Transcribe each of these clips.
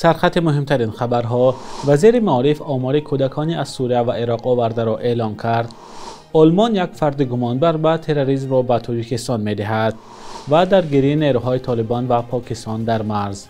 سرخط مهمترین خبرها: وزیر معارف آمار کودکانی از سوریه و عراق آورده را اعلام کرد. آلمان یک فرد گمانبر به تروریسم را به تاجیکستان می‌دهد و درگیری نیروهای طالبان و پاکستان در مرز.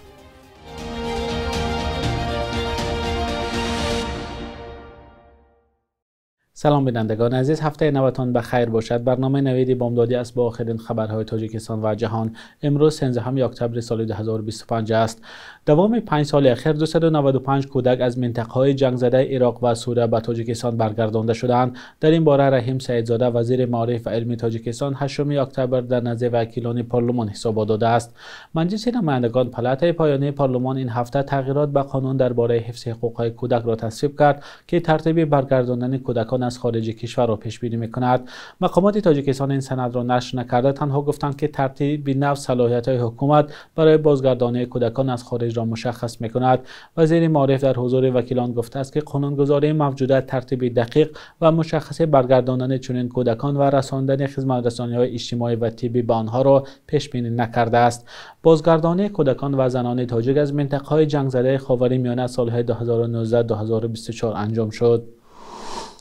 سلام بینندگان عزیز، هفته نوتان به خیر باشد. برنامه نوید بامدادی است با آخرین خبرهای تاجیکستان و جهان. امروز 13 اکتبر سال 2025 است. دوام 5 سال اخیر 295 کودک از منطقه‌های جنگ زده عراق و سوریه به تاجیکستان برگردانده شدند. در این باره رحیم سعیدزاده وزیر معارف و علم تاجیکستان 8 اکتبر در نزد وکیلان پارلمان حساب داده است. مجلس نمایندگان پلاتای پایانی پارلمان این هفته تغییرات به قانون درباره حفظ حقوق کودک را تصویب کرد که ترتیب برگرداندن کودکان از خارج کشور را پیش بینی می‌کند. مقامات تاجیکستان این سند را نشر نکرده، تنها گفتند که ترتیب نو صلاحیت‌های حکومت برای بازگرداندن کودکان از خارج را مشخص می‌کند. وزیر معارف در حضور وکیلان گفته است که قانونگذاری موجوده ترتیب دقیق و مشخص برگرداندن چنین کودکان و رساندن خدمت‌رسانی‌های اجتماعی و طبی به آنها را پیش بینی نکرده است. بازگرداندن کودکان و زنان تاجیک از منطقه‌های جنگ زده خاورمیانه سال‌های 2019-2024 انجام شد.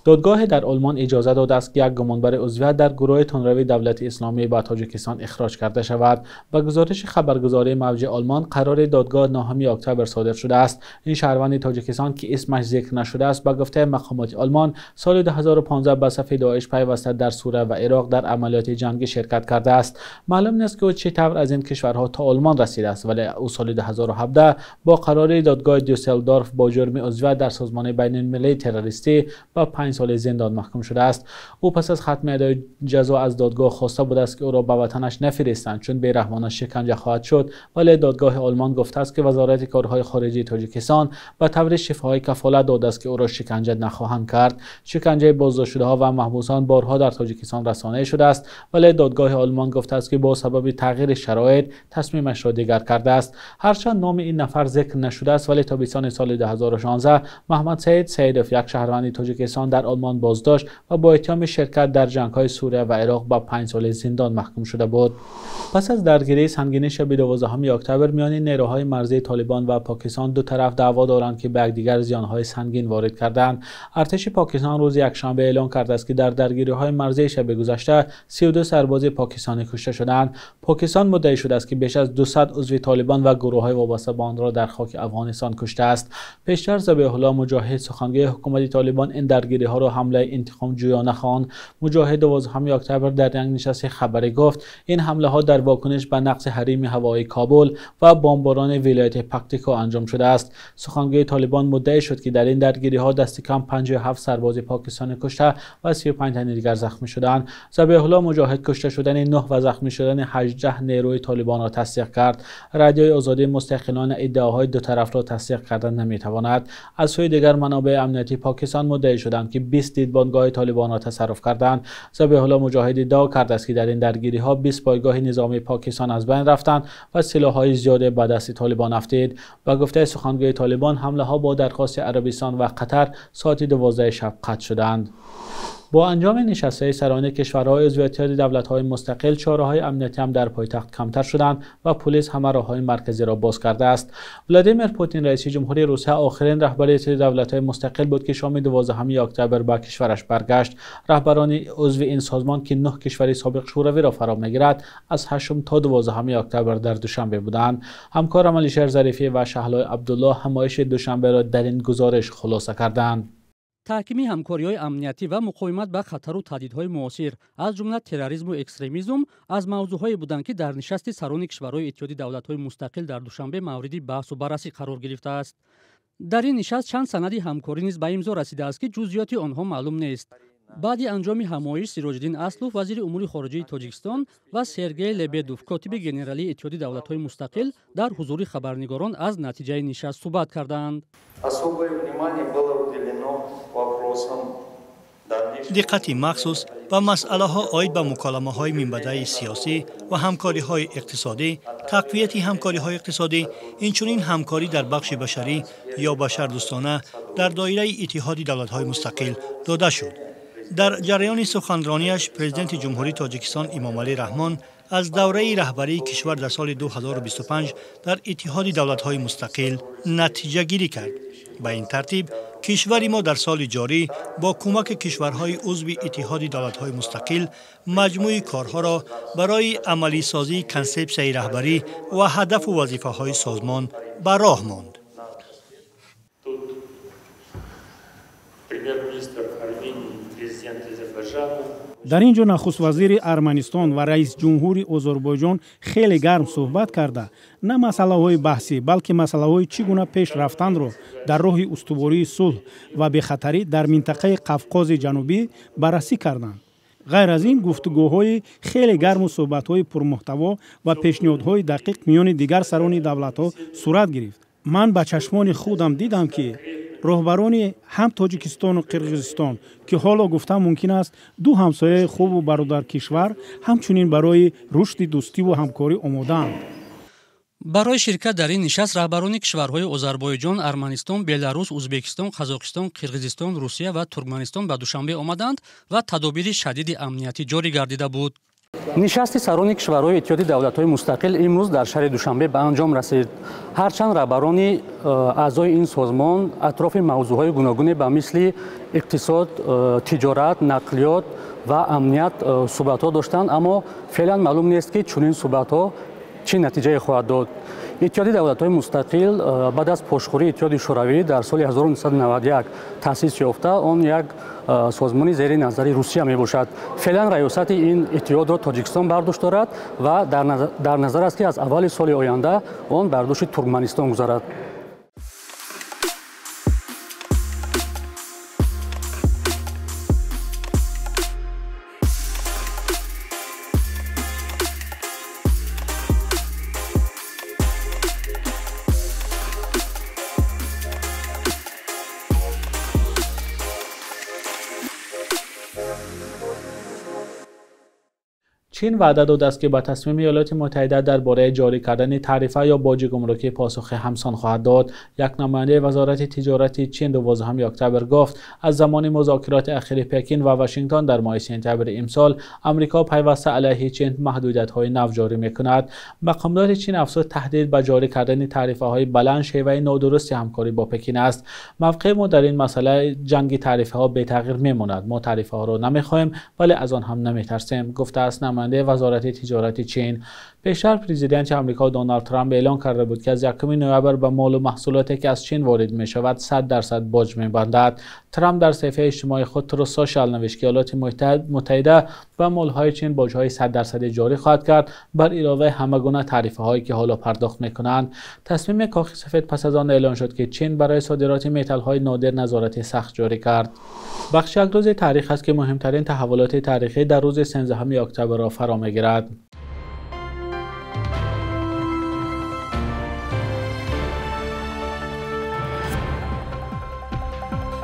دادگاه در آلمان اجازه داده است که یک گمانبر عضویت در گروه تندروی دولت اسلامی به تاجیکستان اخراج کرده شود. به گزارش خبرگزاری موجه آلمان، قرار دادگاه 9 اکتبر صادر شده است. این شهروند تاجیکستان که اسمش ذکر نشده است، به گفته مقامات آلمان سال 2015 به صف داعش پیوسته در سوریه و عراق در عملیات جنگی شرکت کرده است. معلوم نیست که او چطور از این کشورها تا آلمان رسیده است، ولی او سال 2017 با قرار دادگاه دوسلدورف با جرم عضویت در سازمان بین‌المللی تروریستی با 5 سال زندان محکوم شده است. او پس از ختم ادای جزا از دادگاه خواسته بود است که او را به وطنش نفرستند چون بیرحمانه شکنجه خواهد شد، ولی دادگاه آلمان گفته است که وزارت کارهای خارجه تاجیکستان به طور شفاهی کفالت داده است که او را شکنجه نخواهند کرد. شکنجه بازداشت‌شده‌ها و محبوسان بارها در تاجیکستان رسانه شده است، ولی دادگاه آلمان گفته است که با سبب تغییر شرایط تصمیمش را دیگر کرده است. هرچند نام این نفر ذکر نشده است، ولی تابستان سال 2016 محمد سعید سعیدوف، یک شهروند تاجیکستان، در آلمان بازداشت و با اتهام شرکت در جنگ‌های سوریه و عراق با 5 سال زندان محکوم شده بود. پس از درگیری سنگین شب 12 اکتبر میان نیروهای مرزی طالبان و پاکستان، دو طرف دعوا دارند که به یکدیگر زیان‌های سنگین وارد کردند. ارتش پاکستان روز یکشنبه اعلام کرده است که در درگیری‌های مرزی شب گذشته 32 سرباز پاکستانی کشته شدند. پاکستان مدعی شده است که بیش از 200 عضو طالبان و گروه‌های وابسته به آن را در خاک افغانستان کشته است. پیشتر ذبیح الله مجاهد، سخنگوی حکومت طالبان، این درگیری‌ها را حمله انتقام جویانه خواند. مجاهد 12 اکتبر در یک نشست خبری گفت این حمله ها در واکنش به نقض حریم هوایی کابل و بمباران ولایت پکتیکا انجام شده است. سخنگوی طالبان مدعی شد که در این درگیری ها دست کم 57 سرباز پاکستانی کشته و 35 تن دیگر زخمی شدند. ذبیح الله مجاهد کشته شدن 9 و زخمی شدن 18 نیروی طالبان را تصدیق کرد. رادیوی آزادی مستقلانه ادعاهای دو طرف را تصدیق کردن نمیتواند. از سوی دیگر منابع امنیتی پاکستان مدعی شدند که 20 دیدبانگاه طالبان را تصرف کردند. ذبیح الله مجاهد ادعا کرده است که در این درگیری ها 20 پایگاه نظامی پاکستان از بین رفتند و سلاح‌های زیادی به دست طالبان افتید. و گفته سخنگوی طالبان حمله ها با درخواست عربستان و قطر ساعت 12 شب قطع شدند. با انجام نشست‌های سران کشورهای عضو اتحاد دولت‌های مستقل، چاره‌های امنیتی هم در پایتخت کمتر شدند و پلیس همه راه‌های مرکزی را باز کرده است. ولادیمیر پوتین رئیس جمهوری روسیه آخرین رهبر اتحاد دولت‌های مستقل بود که شام 12 اکتبر به کشورش برگشت. رهبران عضو این سازمان که 9 کشور سابق شوروی را فرا می‌گیرد، از 8 تا 12 اکتبر در دوشنبه بودند. همکارم علیشیر ظریفی و شهلای عبدالله همایش دوشنبه را در این گزارش خلاصه کردند. تحکیمی همکاری‌های امنیتی و مقاومت به خطر و تهدیدهای معاصر از جمله تروریسم و اکستریمیسم از موضوعهایی بودند که در نشست سران کشورهای اتحاد دولت‌های مستقل در دوشنبه مورد بحث و بررسی قرار گرفته است. در این نشست چند سند همکاری نیز به امضا رسیده است که جزئیات آنها معلوم نیست. بعد انجام همایش، سیراج‌الدین اسلوف وزیر امور خارجه تاجیکستان و سرگئی لبدوف کاتب گنرالی اتحاد دولت‌های مستقل در حضور خبرنگاران از نتیجه نشست صحبت کردند. دقت مخصوص و مسئله ها عاید به مکالمه های منبعی سیاسی و همکاری های اقتصادی، تقویت همکاری های اقتصادی، اینچنین همکاری در بخش بشری یا بشردوستانه در دایره اتحاد دولت های مستقل داده شد. در جریان سخنرانیش پرزیدنت جمهوری تاجیکستان امامعلی رحمان از دوره رهبری کشور در سال 2025 در اتحاد دولت‌های مستقل نتیجه گیری کرد. به این ترتیب کشور ما در سال جاری با کمک کشورهای عضو اتحاد دولت‌های مستقل مجموعه کارها را برای عملی سازی کنسپسیون رهبری و هدف و وظیفه‌های سازمان به راه ماند. در اینجا نخست وزیر ارمنستان و رئیس جمهوری آذربایجان خیلی گرم صحبت کرده نه مسائل بحثی بلکه مسائل چگونه پیش رفتن را در راه استواری صلح و بی‌خطری در منطقه قفقاز جنوبی بررسی کردند. غیر از این گفتگوهای خیلی گرم و صحبت‌های پرمحتوا و پیشنهادهای دقیق میان دیگر سران دولت‌ها صورت گرفت. من با چشمان خودم دیدم که راهبران هم تاجیکستان و قرقیزستان که حالا گفتم ممکن است دو همسایه خوب و برادر کشور همچنین برای رشد دوستی و همکاری آماده‌اند. برای شرکت در این نشست رهبران کشورهای آذربایجان، ارمنستان، بلاروس، ازبکستان، قزاقستان، قرقیزستان، روسیه و ترکمنستان به دوشنبه آمدند و تدابیر شدید امنیتی جاری گردیده بود. نشست سران کشورهای اتحاد دولت‌های مستقل امروز در شهر دوشنبه به انجام رسید. هرچند رهبران اعضای این سازمان اطراف موضوعهای گوناگون به مثل اقتصاد، تجارت، نقلیات و امنیت صحبت‌ها داشتند، اما فعلا معلوم نیست که چنین صحبت‌ها چه نتیجه خواهد داد. اتحاد دولت‌های مستقل بعد از پاشخوری اتحاد شوروی در سال 1991 تأسیس یافته، آن یک سازمانی زیر نظر روسیه می باشد. فعلا ریاست این اتحاد را تاجیکستان برداشت دارد و در نظر است که از اول سال آینده آن بر دوش ترکمنستان گذارد. چین وعده داده است که با تصمیم ایالات متحده درباره جاری کردن تعرفه یا باج گمرکی پاسخ همسان خواهد داد. یک نماینده وزارت تجارت چین 12 اکتبر گفت از زمان مذاکرات اخیر پکین و واشنگتن در ماه سپتامبر امسال آمریکا پیوسته علیه چین محدودیت‌های نو جاری می‌کند. مقامدار چین افزود تهدید به جاری کردن تعرفه‌های بلند شیوه نادرست همکاری با پکین است. موقع ما در این مسئله جنگ تعرفه‌ها به تغییر می‌ماند. ما تعرفه‌ها را نمی‌خواهیم ولی از آن هم نمی‌ترسیم، گفته است نماینده وزارت تجارت چین. پیشتر پرزیدنت آمریکا دونالد ترامپ اعلام کرده بود که از 1 نوامبر به مال و محصولاتی که از چین وارد می شود 100% باج می بندد. ترامپ در صفحه اجتماعی خود ترو سوشال نوشت که ایالات متحده به مالهای چین باج‌های 100% جاری خواهد کرد بر علاوه همگونه تعرفه هایی که حالا پرداخت می کنند. تصمیم کاخ سفید پس از آن اعلان شد که چین برای صادرات متل های نادر نظارت سخت جاری کرد. بخش یک روز تاریخ است که مهمترین تحولات تاریخی در روز 13 اکتبر را فرا می‌گیرد.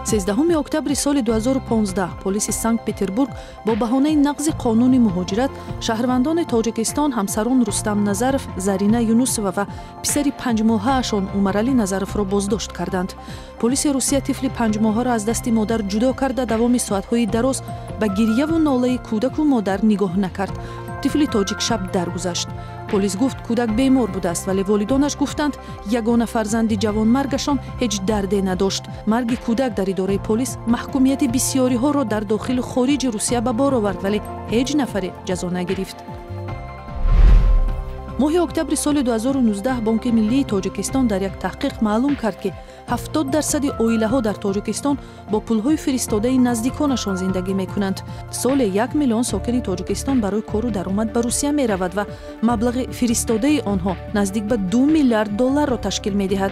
13 اکتبر سال 2015 پلیس سنت پتربورگ با بهانه نقض قانون مهاجرت شهروندان تاجیکستان همسران رستم نظرف، زرینه یونوسова و پسری 5 ماهه‌شان عمرعلی نظرف را بازداشت کردند. پلیس روسیه طفل 5 ماهه را از دست مادر جدا کرده دوام ساعت‌های دراز به گریه و ناله کودک و مادر نگاه نکرد. طفل تاجیک شب درگذشت. پلیس گفت کودک بیمار بوده است ولی والدانش گفتند یگانه فرزند جوانمرگشان هیچ دردی نداشت. مرگ کودک در اداره پلیس محکومیت بسیاری ها را در داخل و خارج روسیه به بار آورد ولی هیچ نفر جزا نگرفت. ماه اکتبر سال 2019 بانک ملی تاجیکستان در یک تحقیق معلوم کرد که 70% عائله‌ها در تاجیکستان با پول‌های فرستاده نزدیکانشان زندگی می‌کنند. سال 1 میلیون ساکن تاجیکستان برای کار و درآمد به روسیه می‌رود و مبلغ فرستاده آنها نزدیک به 2 میلیارد دلار را تشکیل می‌دهد.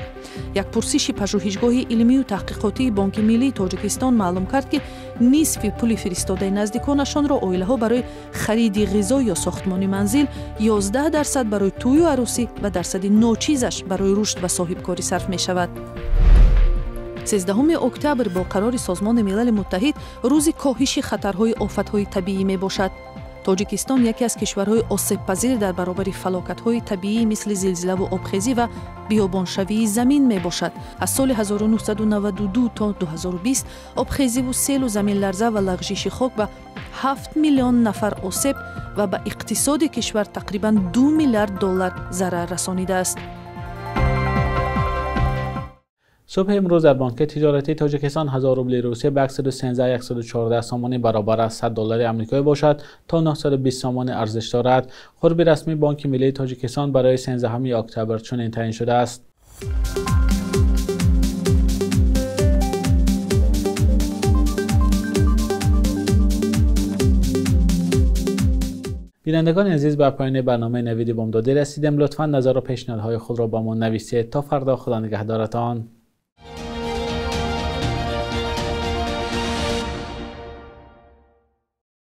یک پرسش پژوهشگاه علمی و تحقیقاتی بانک ملی تاجیکستان معلوم کرد که نصف پول فرستاده نزدیکانشان را عائله‌ها برای خرید غذا یا ساختمان منزل، 11% برای توی و عروسی و درصد ناچیزش برای رشد و صاحبکاری صرف می‌شود. 13 اکتبر با قرار سازمان ملل متحد روز کاهش خطرهای آفت‌های طبیعی می باشد. тоҷикистон яке аз кишварҳои осебпазир дар баробари фалокатҳои табиӣ мисли зилзиlavу обхезӣ ва биёбоншавии замин мебошад. аз соли 1992 то 2020 обхезиву селу заминларза ва лағжиши хок ба 7 миллион нафар осеб ва ба иқтисоди кишвар тақрибан $2 миллиард зарар расонидааст. صبح امروز در بانک تجارتی تاجیکستان 1000 روبل روسیه به 113,114 سامانی برابر است $100 آمریکایی باشد تا 920 سامان ارزش دارد. خرب رسمی بانک ملی تاجیکستان برای 13 اکتبر چنین تعیین شده است. بینندگان عزیز، به پایان برنامه نوید بامدادی رسیدیم. لطفاً نظر و پیشنهادهای خود را با ما نویسید. تا فردا، خدا نگهدارتان.